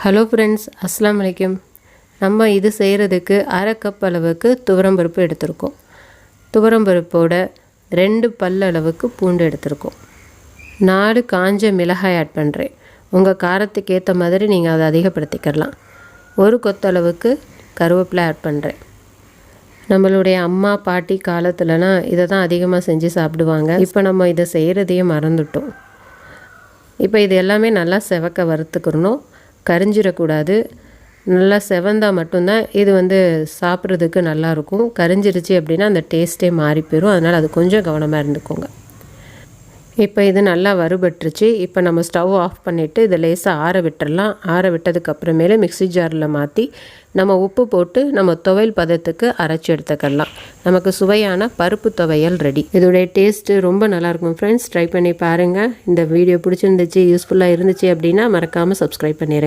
Hello friends, அஸ்ஸலாமு அலைக்கும். நம்ம இது செய்கிறதுக்கு 1/2 கப் அளவுக்கு துவரம்பருப்பு எடுத்திருக்கோம். துவரம்பருப்போட 2 பல் அளவுக்கு பூண்டு எடுத்திருக்கோம். 4 காஞ்ச மிளகாய் ஆட் பண்ணுறேன். உங்கள் காரத்துக்கு ஏற்ற மாதிரி நீங்கள் அதை அதிகப்படுத்திக்கலாம். 1 கொத்தளவுக்கு கருவேப்பிலை ஆட் பண்ணுறேன். நம்மளுடைய அம்மா பாட்டி காலத்துலலாம் இதை தான் அதிகமாக செஞ்சு சாப்பிடுவாங்க. இப்போ நம்ம இதை செய்கிறதையே மறந்துட்டோம். இப்போ இது எல்லாமே நல்லா செவக்க வறுத்துக்கிறணும். கரிஞ்சிடக்கூடாது. நல்லா செவந்தால் மட்டும்தான் இது சாப்பிட்றதுக்கு நல்லாயிருக்கும். கரிஞ்சிருச்சு அப்படின்னா அந்த டேஸ்ட்டே மாறி போயிடும். அதனால் அது கொஞ்சம் கவனமாக இருந்துக்கோங்க. இப்போ இது நல்லா வறுபட்டுருச்சு. இப்போ நம்ம ஸ்டவ் ஆஃப் பண்ணிவிட்டு இதை லேசாக ஆற விட்டுடலாம். ஆற விட்டதுக்கப்புறமேலே மிக்ஸி ஜாரில் மாற்றி நம்ம உப்பு போட்டு நம்ம துவையல் பதத்துக்கு அரைச்சி எடுத்துக்கலாம். நமக்கு சுவையான பருப்பு துவையல் ரெடி. இதோடைய டேஸ்ட்டு ரொம்ப நல்லாயிருக்கும் ஃப்ரெண்ட்ஸ். ட்ரை பண்ணி பாருங்கள். இந்த வீடியோ பிடிச்சிருந்துச்சு, யூஸ்ஃபுல்லாக இருந்துச்சு அப்படின்னா மறக்காமல் சப்ஸ்கிரைப் பண்ணிடுங்க.